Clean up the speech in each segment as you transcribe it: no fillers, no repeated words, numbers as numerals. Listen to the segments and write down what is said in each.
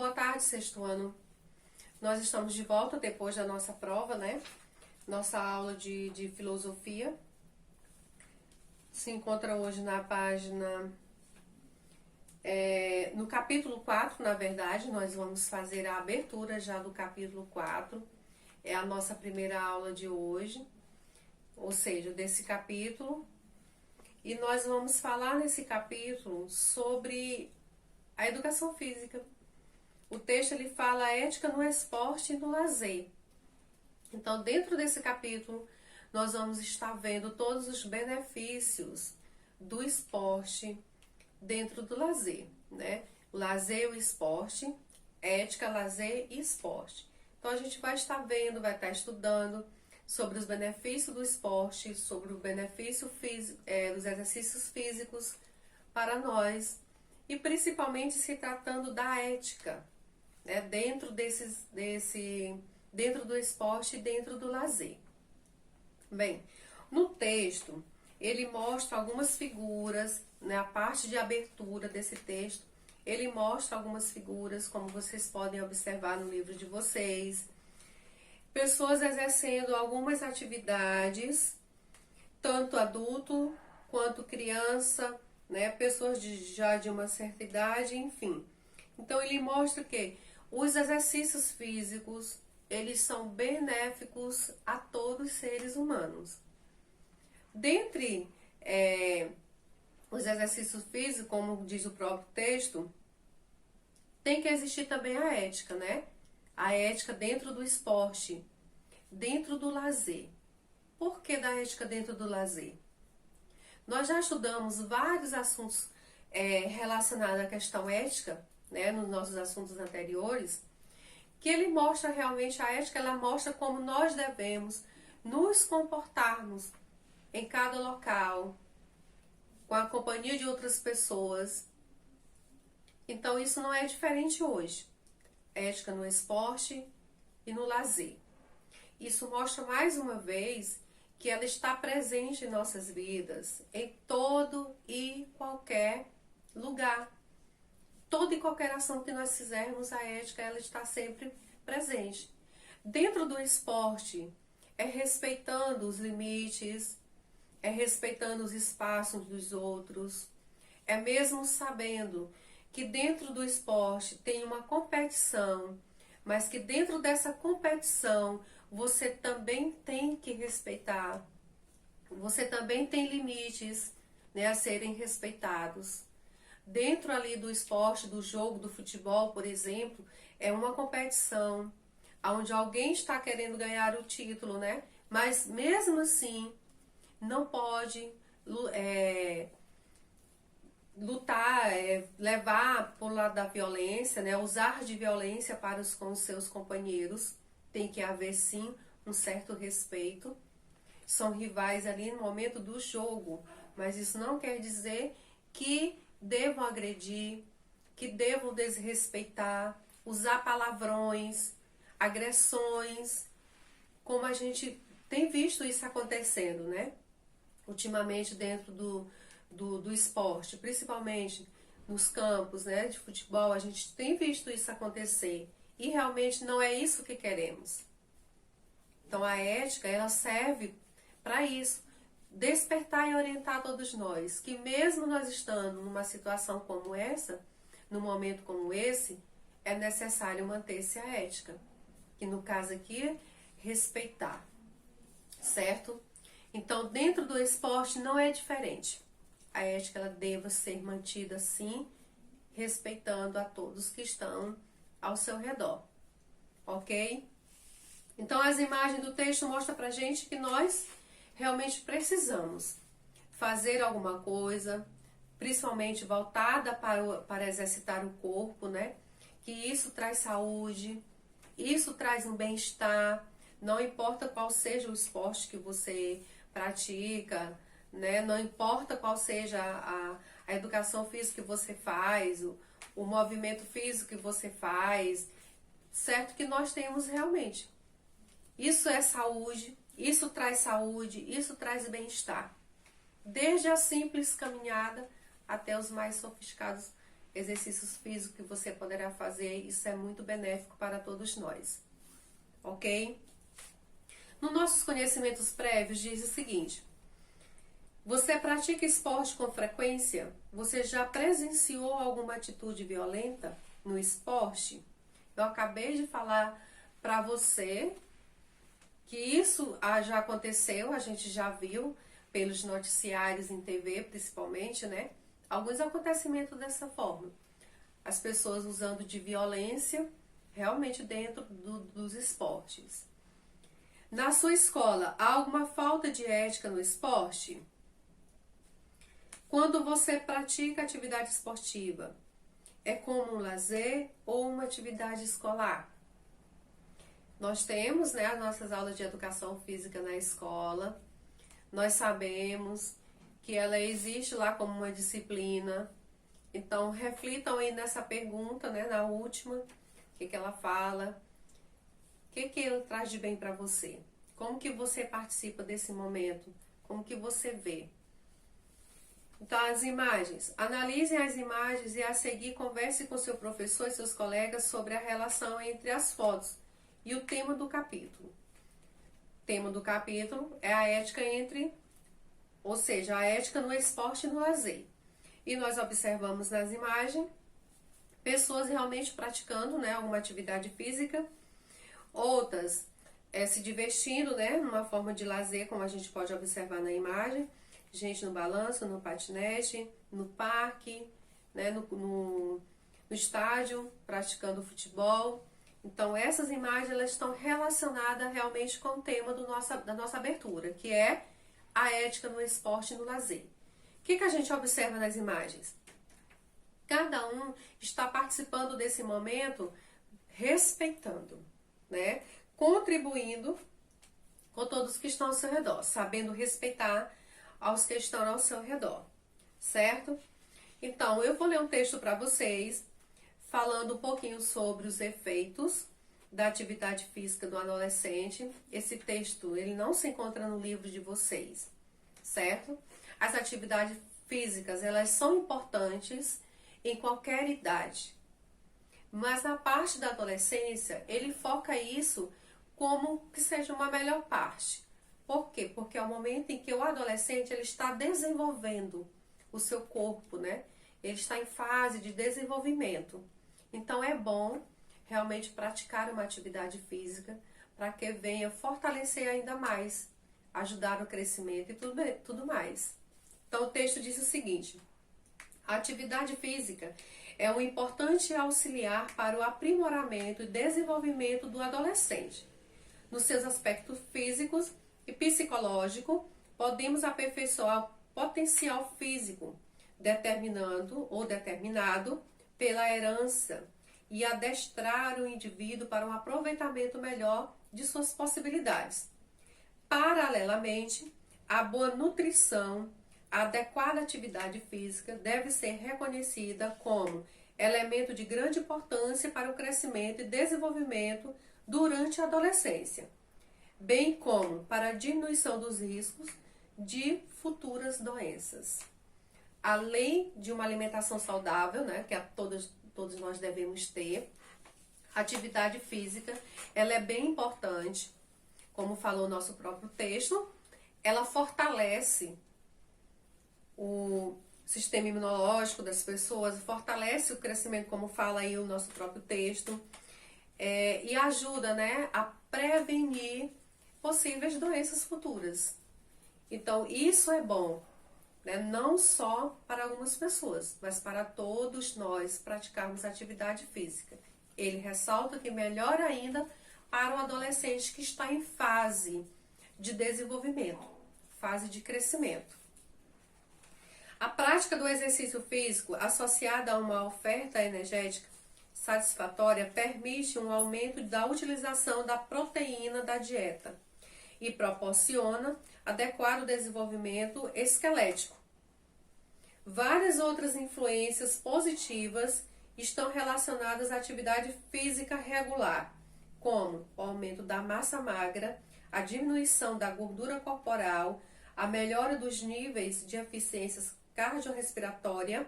boa tarde, sexto ano. Nós estamos de volta depois da nossa prova, né? Nossa aula de filosofia se encontra hoje na página, no capítulo 4, na verdade. Nós vamos fazer a abertura já do capítulo 4. É a nossa primeira aula de hoje, ou seja, desse capítulo. E nós vamos falar nesse capítulo sobre a educação física. O texto ele fala a ética no esporte e no lazer. Então, dentro desse capítulo, nós vamos estar vendo todos os benefícios do esporte dentro do lazer, né? O lazer e o esporte, ética, lazer e esporte. Então, a gente vai estar vendo, vai estar estudando sobre os benefícios do esporte, sobre o benefício físico, dos exercícios físicos para nós, e principalmente se tratando da ética, né, dentro do esporte e dentro do lazer. Bem, no texto, ele mostra algumas figuras, né, a parte de abertura desse texto, ele mostra algumas figuras, como vocês podem observar no livro de vocês, pessoas exercendo algumas atividades, tanto adulto quanto criança, né, pessoas já de uma certa idade, enfim. Então, ele mostra que os exercícios físicos, eles são benéficos a todos os seres humanos. Dentre os exercícios físicos, como diz o próprio texto, tem que existir também a ética, né? A ética dentro do esporte, dentro do lazer. Por que da ética dentro do lazer? Nós já estudamos vários assuntos relacionados à questão ética, né, nos nossos assuntos anteriores, que ele mostra realmente a ética, ela mostra como nós devemos nos comportarmos em cada local, com a companhia de outras pessoas. Então, isso não é diferente hoje. Ética no esporte e no lazer. Isso mostra mais uma vez que ela está presente em nossas vidas, em todo e qualquer lugar. Toda e qualquer ação que nós fizermos, a ética ela está sempre presente. Dentro do esporte, é respeitando os limites, é respeitando os espaços dos outros, é mesmo sabendo que dentro do esporte tem uma competição, mas que dentro dessa competição você também tem que respeitar, você também tem limites, né, a serem respeitados. Dentro ali do esporte, do jogo, do futebol, por exemplo, é uma competição onde alguém está querendo ganhar o título, né? Mas mesmo assim, não pode lutar, levar por lado da violência, né? Usar de violência com os seus companheiros. Tem que haver sim um certo respeito. São rivais ali no momento do jogo, mas isso não quer dizer que devam agredir, que devam desrespeitar, usar palavrões, agressões, como a gente tem visto isso acontecendo, né? Ultimamente dentro do esporte, principalmente nos campos, né, de futebol, a gente tem visto isso acontecer e realmente não é isso que queremos. Então a ética, ela serve para isso. Despertar e orientar todos nós, que mesmo nós estando numa situação como essa, num momento como esse, é necessário manter-se a ética, que no caso aqui, respeitar, certo? Então, dentro do esporte não é diferente. A ética, ela deva ser mantida sim, respeitando a todos que estão ao seu redor, ok? Então, as imagens do texto mostram pra gente que nós realmente precisamos fazer alguma coisa, principalmente voltada para exercitar o corpo, né? Que isso traz saúde, isso traz um bem-estar, não importa qual seja o esporte que você pratica, né? Não importa qual seja a educação física que você faz, o movimento físico que você faz, certo que nós temos realmente. Isso é saúde. Isso traz saúde, isso traz bem-estar. Desde a simples caminhada até os mais sofisticados exercícios físicos que você poderá fazer. Isso é muito benéfico para todos nós, ok? Nos nossos conhecimentos prévios diz o seguinte: você pratica esporte com frequência? Você já presenciou alguma atitude violenta no esporte? Eu acabei de falar para você que isso já aconteceu, a gente já viu pelos noticiários em TV, principalmente, né? Alguns acontecimentos dessa forma. As pessoas usando de violência realmente dentro dos esportes. Na sua escola, há alguma falta de ética no esporte? Quando você pratica atividade esportiva, é como um lazer ou uma atividade escolar? Nós temos, né, as nossas aulas de educação física na escola. Nós sabemos que ela existe lá como uma disciplina. Então, reflitam aí nessa pergunta, né, na última, o que ela fala, o que ela traz de bem para você. Como que você participa desse momento? Como que você vê? Então, as imagens. Analisem as imagens e a seguir converse com seu professor e seus colegas sobre a relação entre as fotos e o tema do capítulo. O tema do capítulo é a ética ou seja, a ética no esporte e no lazer. E nós observamos nas imagens pessoas realmente praticando, né, alguma atividade física, outras se divertindo, né, numa forma de lazer, como a gente pode observar na imagem. Gente no balanço, no patinete, no parque, né, no estádio, praticando futebol. Então, essas imagens elas estão relacionadas realmente com o tema da nossa abertura, que é a ética no esporte e no lazer. O que a gente observa nas imagens? Cada um está participando desse momento respeitando, né? Contribuindo com todos que estão ao seu redor, sabendo respeitar aos que estão ao seu redor, certo? Então, eu vou ler um texto para vocês, falando um pouquinho sobre os efeitos da atividade física do adolescente. Esse texto, ele não se encontra no livro de vocês, certo? As atividades físicas, elas são importantes em qualquer idade, mas na parte da adolescência, ele foca isso como que seja uma melhor parte. Por quê? Porque é o momento em que o adolescente ele está desenvolvendo o seu corpo, né? Ele está em fase de desenvolvimento. Então é bom realmente praticar uma atividade física para que venha fortalecer ainda mais, ajudar no crescimento e tudo mais. Então o texto diz o seguinte: a atividade física é um importante auxiliar para o aprimoramento e desenvolvimento do adolescente. Nos seus aspectos físicos e psicológico, podemos aperfeiçoar o potencial físico, determinado pela herança, e adestrar o indivíduo para um aproveitamento melhor de suas possibilidades. Paralelamente, a boa nutrição, a adequada atividade física deve ser reconhecida como elemento de grande importância para o crescimento e desenvolvimento durante a adolescência, bem como para a diminuição dos riscos de futuras doenças. Além de uma alimentação saudável, né, que todos nós devemos ter, a atividade física ela é bem importante, como falou o nosso próprio texto, ela fortalece o sistema imunológico das pessoas, fortalece o crescimento, como fala aí o nosso próprio texto, e ajuda, né, a prevenir possíveis doenças futuras. Então, isso é bom, né, não só para algumas pessoas, mas para todos nós praticarmos atividade física. Ele ressalta que melhor ainda para o adolescente que está em fase de desenvolvimento, fase de crescimento. A prática do exercício físico associada a uma oferta energética satisfatória permite um aumento da utilização da proteína da dieta e proporciona adequado desenvolvimento esquelético. Várias outras influências positivas estão relacionadas à atividade física regular, como o aumento da massa magra, a diminuição da gordura corporal, a melhora dos níveis de eficiência cardiorrespiratória,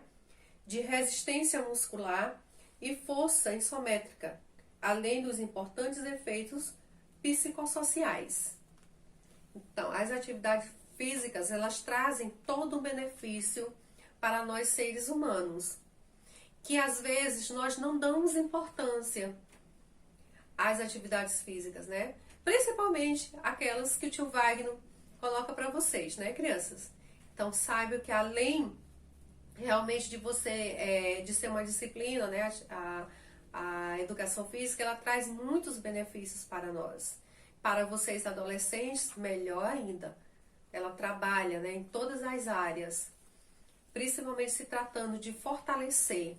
de resistência muscular e força isométrica, além dos importantes efeitos psicossociais. Então, as atividades físicas, elas trazem todo um benefício para nós seres humanos, que às vezes nós não damos importância às atividades físicas, né? Principalmente aquelas que o tio Wagner coloca para vocês, né, crianças? Então, saiba que além realmente de você, de ser uma disciplina, né, a educação física, ela traz muitos benefícios para nós. Para vocês adolescentes, melhor ainda. Ela trabalha, né, em todas as áreas, principalmente se tratando de fortalecer.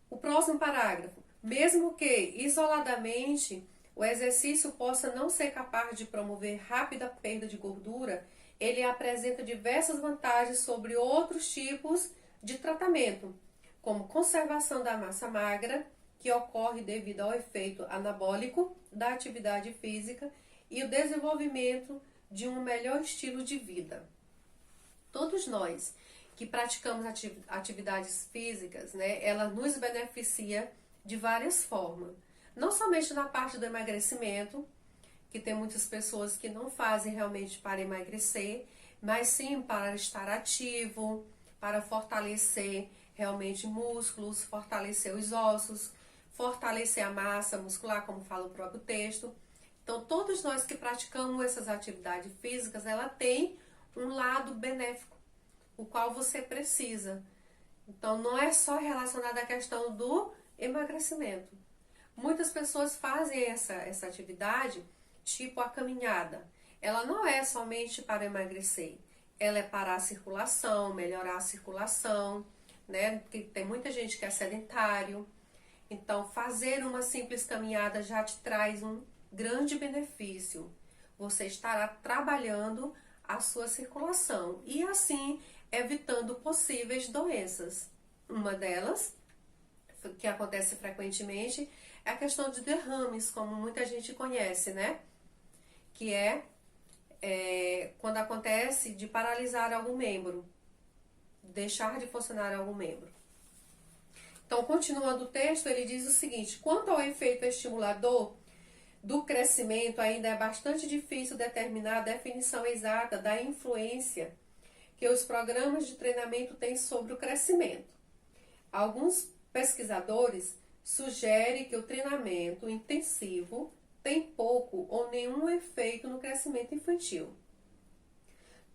O próximo parágrafo. Mesmo que isoladamente o exercício possa não ser capaz de promover rápida perda de gordura, ele apresenta diversas vantagens sobre outros tipos de tratamento, como conservação da massa magra, que ocorre devido ao efeito anabólico da atividade física, e o desenvolvimento de um melhor estilo de vida. Todos nós que praticamos atividades físicas, né, ela nos beneficia de várias formas. Não somente na parte do emagrecimento, que tem muitas pessoas que não fazem realmente para emagrecer, mas sim para estar ativo, para fortalecer realmente músculos, fortalecer os ossos, fortalecer a massa muscular, como fala o próprio texto. Então, todos nós que praticamos essas atividades físicas, ela tem um lado benéfico, o qual você precisa. Então, não é só relacionado à questão do emagrecimento. Muitas pessoas fazem essa atividade, tipo a caminhada. Ela não é somente para emagrecer, ela é para a circulação, melhorar a circulação, né? Porque tem muita gente que é sedentário. Então, fazer uma simples caminhada já te traz um grande benefício. Você estará trabalhando a sua circulação e assim evitando possíveis doenças. Uma delas, que acontece frequentemente, é a questão de derrames, como muita gente conhece, né? Que é quando acontece de paralisar algum membro, deixar de funcionar algum membro. Então, continuando o texto, ele diz o seguinte: quanto ao efeito estimulador do crescimento, ainda é bastante difícil determinar a definição exata da influência que os programas de treinamento têm sobre o crescimento. Alguns pesquisadores sugerem que o treinamento intensivo tem pouco ou nenhum efeito no crescimento infantil.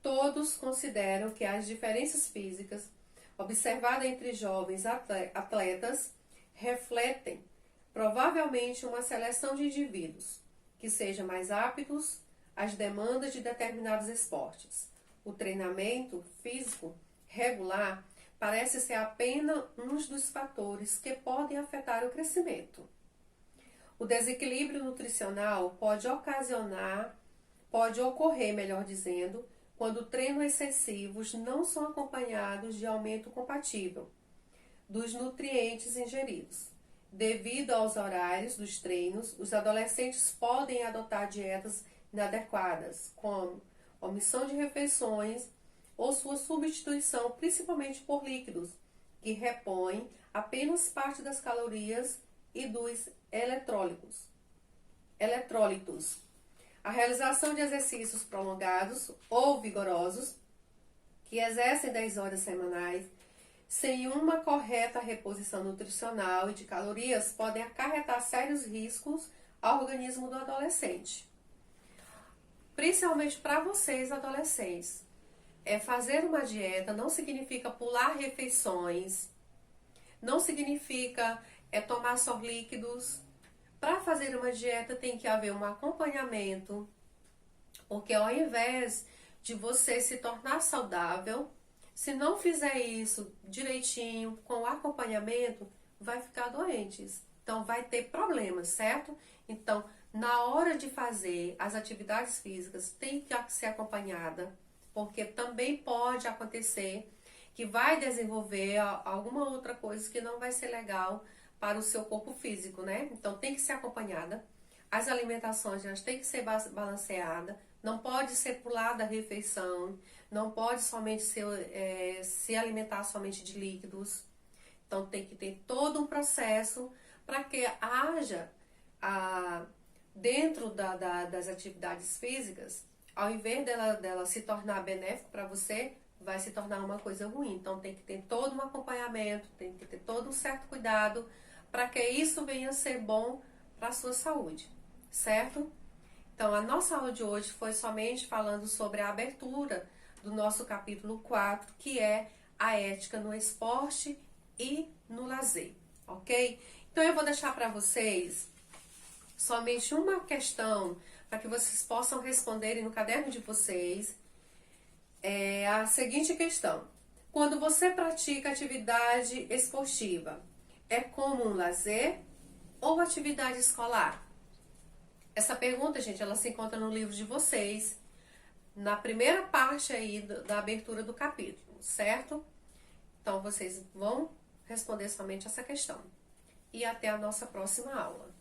Todos consideram que as diferenças físicas observadas entre jovens atletas refletem provavelmente uma seleção de indivíduos que sejam mais aptos às demandas de determinados esportes. O treinamento físico regular parece ser apenas um dos fatores que podem afetar o crescimento. O desequilíbrio nutricional pode ocorrer, melhor dizendo, quando treinos excessivos não são acompanhados de aumento compatível dos nutrientes ingeridos. Devido aos horários dos treinos, os adolescentes podem adotar dietas inadequadas, como omissão de refeições ou sua substituição principalmente por líquidos, que repõem apenas parte das calorias e dos eletrólitos. A realização de exercícios prolongados ou vigorosos, que exercem 10 horas semanais, sem uma correta reposição nutricional e de calorias, podem acarretar sérios riscos ao organismo do adolescente. Principalmente para vocês, adolescentes. Fazer uma dieta não significa pular refeições, não significa tomar só líquidos. Para fazer uma dieta tem que haver um acompanhamento, porque ao invés de você se tornar saudável, se não fizer isso direitinho, com acompanhamento, vai ficar doente. Então vai ter problemas, certo? Então, na hora de fazer as atividades físicas, tem que ser acompanhada, porque também pode acontecer que vai desenvolver alguma outra coisa que não vai ser legal para o seu corpo físico, né? Então tem que ser acompanhada. As alimentações elas têm que ser balanceadas não pode ser pular da refeição, não pode somente se alimentar somente de líquidos. Então tem que ter todo um processo para que haja dentro das atividades físicas, ao invés dela se tornar benéfico para você, vai se tornar uma coisa ruim. Então tem que ter todo um acompanhamento, tem que ter todo um certo cuidado para que isso venha a ser bom para a sua saúde, certo? Então a nossa aula de hoje foi somente falando sobre a abertura do nosso capítulo 4, que é a ética no esporte e no lazer, ok? Então eu vou deixar para vocês somente uma questão para que vocês possam responderem no caderno de vocês. É a seguinte questão: quando você pratica atividade esportiva, é como um lazer ou atividade escolar? Essa pergunta, gente, ela se encontra no livro de vocês, na primeira parte aí da abertura do capítulo, certo? Então vocês vão responder somente essa questão. E até a nossa próxima aula.